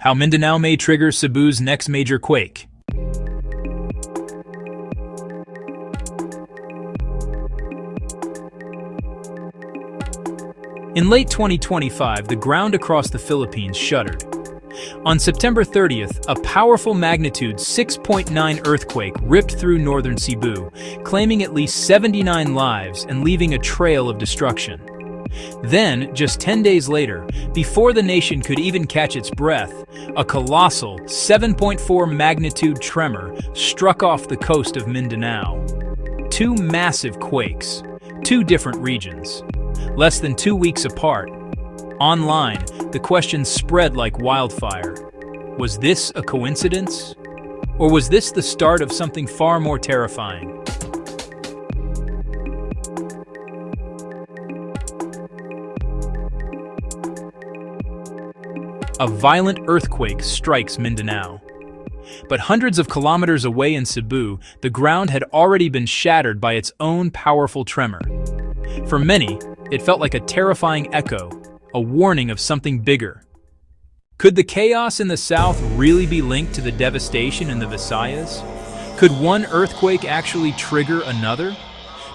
How Mindanao may trigger Cebu's next major quake. In late 2025, the ground across the Philippines shuddered. On September 30th, a powerful magnitude 6.9 earthquake ripped through northern Cebu, claiming at least 79 lives and leaving a trail of destruction. Then, just 10 days later, before the nation could even catch its breath, a colossal 7.4 magnitude tremor struck off the coast of Mindanao. Two massive quakes, two different regions, less than 2 weeks apart. Online, the question spread like wildfire. Was this a coincidence? Or was this the start of something far more terrifying? A violent earthquake strikes Mindanao. But hundreds of kilometers away in Cebu, the ground had already been shattered by its own powerful tremor. For many, it felt like a terrifying echo, a warning of something bigger. Could the chaos in the south really be linked to the devastation in the Visayas? Could one earthquake actually trigger another?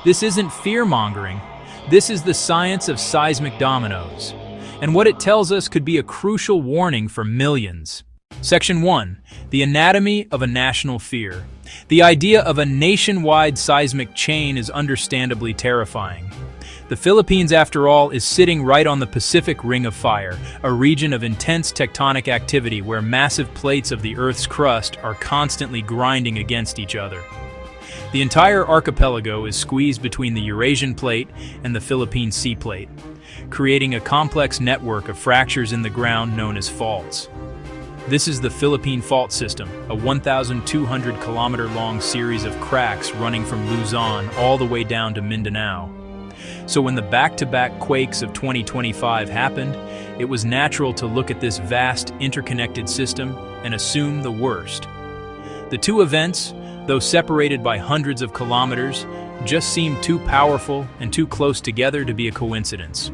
This isn't fear-mongering. This is the science of seismic dominoes. And what it tells us could be a crucial warning for millions. Section 1. The anatomy of a national fear. The idea of a nationwide seismic chain is understandably terrifying. The Philippines, after all, is sitting right on the Pacific Ring of Fire, a region of intense tectonic activity where massive plates of the Earth's crust are constantly grinding against each other. The entire archipelago is squeezed between the Eurasian plate and the Philippine Sea Plate, creating a complex network of fractures in the ground known as faults. This is the Philippine Fault System, a 1,200-kilometer-long series of cracks running from Luzon all the way down to Mindanao. So when the back-to-back quakes of 2025 happened, it was natural to look at this vast, interconnected system and assume the worst. The two events, though separated by hundreds of kilometers, just seemed too powerful and too close together to be a coincidence.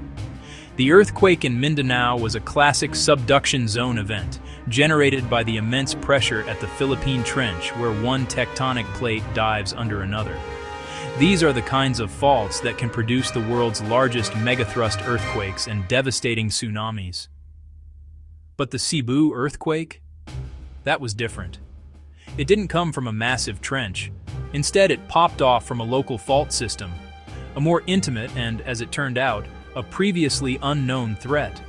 The earthquake in Mindanao was a classic subduction zone event, generated by the immense pressure at the Philippine Trench, where one tectonic plate dives under another. These are the kinds of faults that can produce the world's largest megathrust earthquakes and devastating tsunamis. But the Cebu earthquake? That was different. It didn't come from a massive trench. Instead, it popped off from a local fault system, a more intimate and, as it turned out, a previously unknown threat.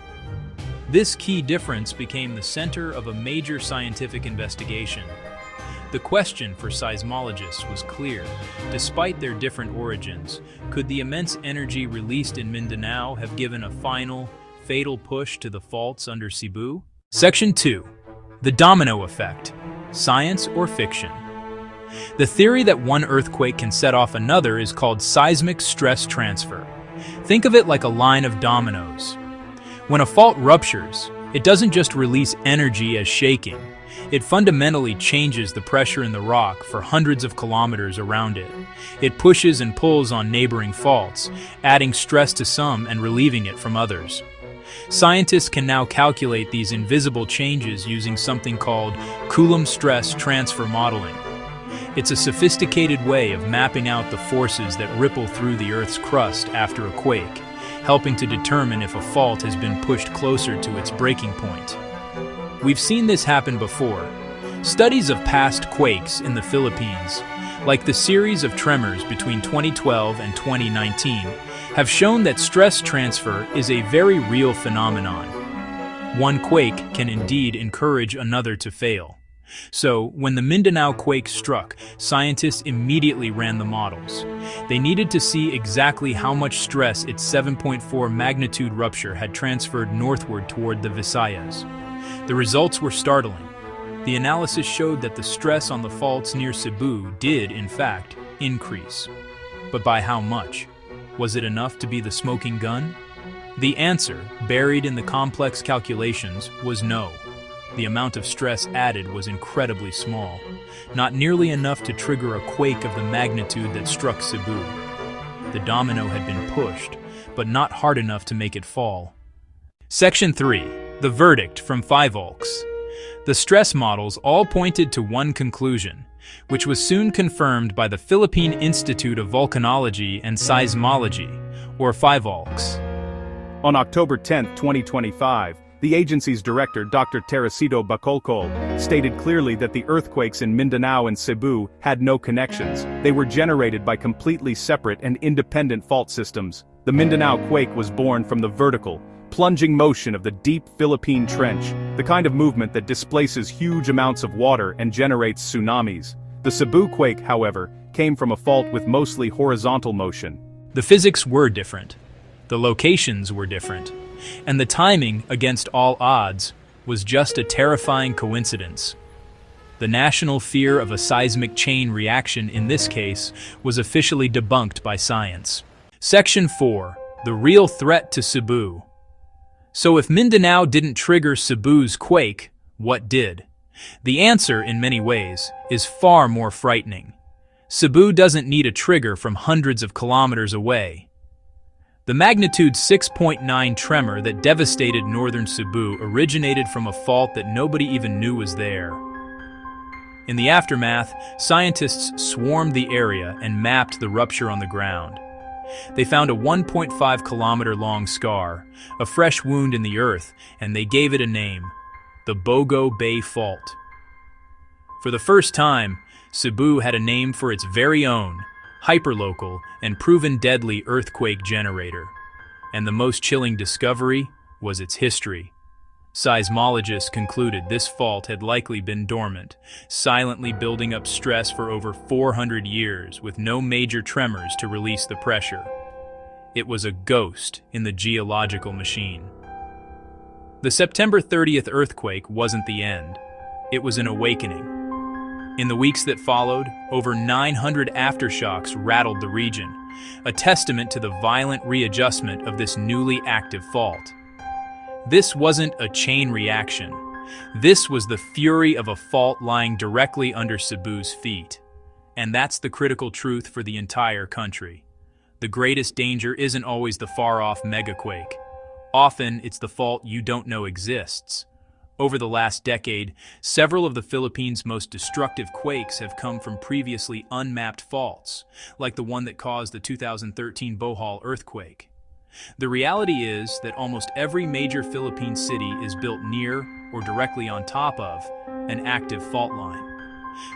This key difference became the center of a major scientific investigation. The question for seismologists was clear. Despite their different origins, could the immense energy released in Mindanao have given a final, fatal push to the faults under Cebu? Section 2. The domino effect. Science or fiction? The theory that one earthquake can set off another is called seismic stress transfer. Think of it like a line of dominoes. When a fault ruptures, it doesn't just release energy as shaking. It fundamentally changes the pressure in the rock for hundreds of kilometers around it. It pushes and pulls on neighboring faults, adding stress to some and relieving it from others. Scientists can now calculate these invisible changes using something called Coulomb stress transfer modeling. It's a sophisticated way of mapping out the forces that ripple through the Earth's crust after a quake, helping to determine if a fault has been pushed closer to its breaking point. We've seen this happen before. Studies of past quakes in the Philippines, like the series of tremors between 2012 and 2019, have shown that stress transfer is a very real phenomenon. One quake can indeed encourage another to fail. So, when the Mindanao quake struck, scientists immediately ran the models. They needed to see exactly how much stress its 7.4 magnitude rupture had transferred northward toward the Visayas. The results were startling. The analysis showed that the stress on the faults near Cebu did, in fact, increase. But by how much? Was it enough to be the smoking gun? The answer, buried in the complex calculations, was no. The amount of stress added was incredibly small, not nearly enough to trigger a quake of the magnitude that struck Cebu. The domino had been pushed, but not hard enough to make it fall. Section 3. The verdict from 5 Oaks. The stress models all pointed to one conclusion, which was soon confirmed by the Philippine Institute of Volcanology and Seismology, or PHIVOLCS. On October 10, 2025, the agency's director, Dr. Teresito Bacolcol, stated clearly that the earthquakes in Mindanao and Cebu had no connections. They were generated by completely separate and independent fault systems. The Mindanao quake was born from the vertical, plunging motion of the deep Philippine Trench, the kind of movement that displaces huge amounts of water and generates tsunamis. The Cebu quake, however, came from a fault with mostly horizontal motion. The physics were different, the locations were different, and the timing, against all odds, was just a terrifying coincidence. The national fear of a seismic chain reaction in this case was officially debunked by science. Section 4. The real threat to Cebu. So if Mindanao didn't trigger Cebu's quake, what did? The answer, in many ways, is far more frightening. Cebu doesn't need a trigger from hundreds of kilometers away. The magnitude 6.9 tremor that devastated northern Cebu originated from a fault that nobody even knew was there. In the aftermath, scientists swarmed the area and mapped the rupture on the ground. They found a 1.5-kilometer-long scar, a fresh wound in the earth, and they gave it a name: the Bogo Bay Fault. For the first time, Cebu had a name for its very own, hyperlocal, and proven deadly earthquake generator. And the most chilling discovery was its history. Seismologists concluded this fault had likely been dormant, silently building up stress for over 400 years with no major tremors to release the pressure. It was a ghost in the geological machine. The September 30th earthquake wasn't the end. It was an awakening. In the weeks that followed, over 900 aftershocks rattled the region, a testament to the violent readjustment of this newly active fault. This wasn't a chain reaction. This was the fury of a fault lying directly under Cebu's feet. And that's the critical truth for the entire country. The greatest danger isn't always the far-off megaquake. Often, it's the fault you don't know exists. Over the last decade, several of the Philippines' most destructive quakes have come from previously unmapped faults, like the one that caused the 2013 Bohol earthquake. The reality is that almost every major Philippine city is built near or directly on top of an active fault line.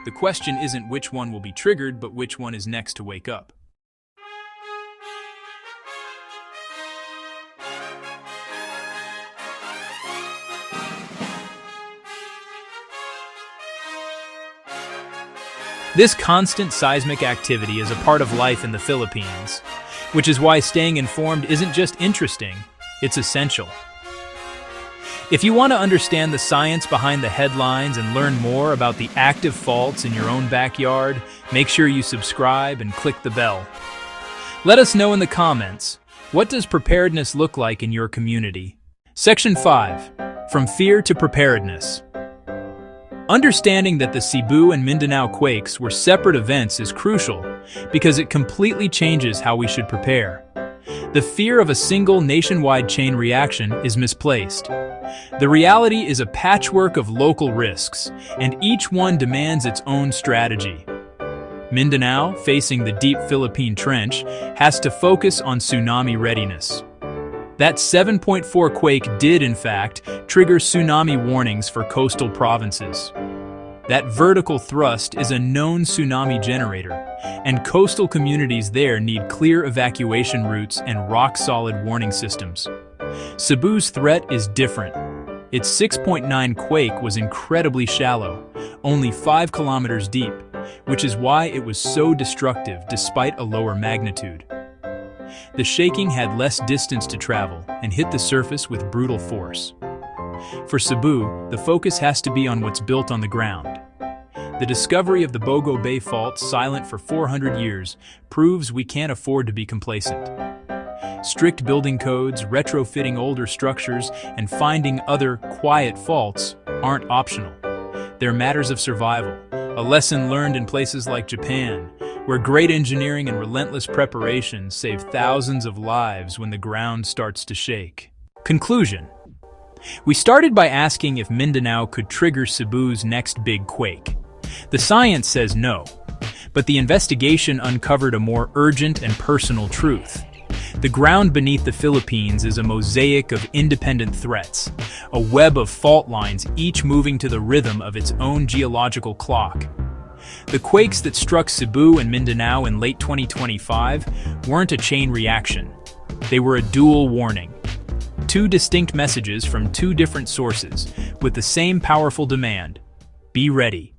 The question isn't which one will be triggered, but which one is next to wake up. This constant seismic activity is a part of life in the Philippines, which is why staying informed isn't just interesting, it's essential. If you want to understand the science behind the headlines and learn more about the active faults in your own backyard, make sure you subscribe and click the bell. Let us know in the comments, what does preparedness look like in your community? Section 5. From Fear to Preparedness. Understanding that the Cebu and Mindanao quakes were separate events is crucial because it completely changes how we should prepare. The fear of a single nationwide chain reaction is misplaced. The reality is a patchwork of local risks, and each one demands its own strategy. Mindanao, facing the deep Philippine Trench, has to focus on tsunami readiness. That 7.4 quake did, in fact, trigger tsunami warnings for coastal provinces. That vertical thrust is a known tsunami generator, and coastal communities there need clear evacuation routes and rock-solid warning systems. Cebu's threat is different. Its 6.9 quake was incredibly shallow, only 5 kilometers deep, which is why it was so destructive despite a lower magnitude. The shaking had less distance to travel and hit the surface with brutal force. For Cebu, the focus has to be on what's built on the ground. The discovery of the Bogo Bay Fault, silent for 400 years, proves we can't afford to be complacent. Strict building codes, retrofitting older structures, and finding other quiet faults aren't optional. They're matters of survival, a lesson learned in places like Japan, where great engineering and relentless preparation save thousands of lives when the ground starts to shake. Conclusion. We started by asking if Mindanao could trigger Cebu's next big quake. The science says no, but the investigation uncovered a more urgent and personal truth. The ground beneath the Philippines is a mosaic of independent threats, a web of fault lines each moving to the rhythm of its own geological clock. The quakes that struck Cebu and Mindanao in late 2025 weren't a chain reaction. They were a dual warning. Two distinct messages from two different sources, with the same powerful demand: be ready.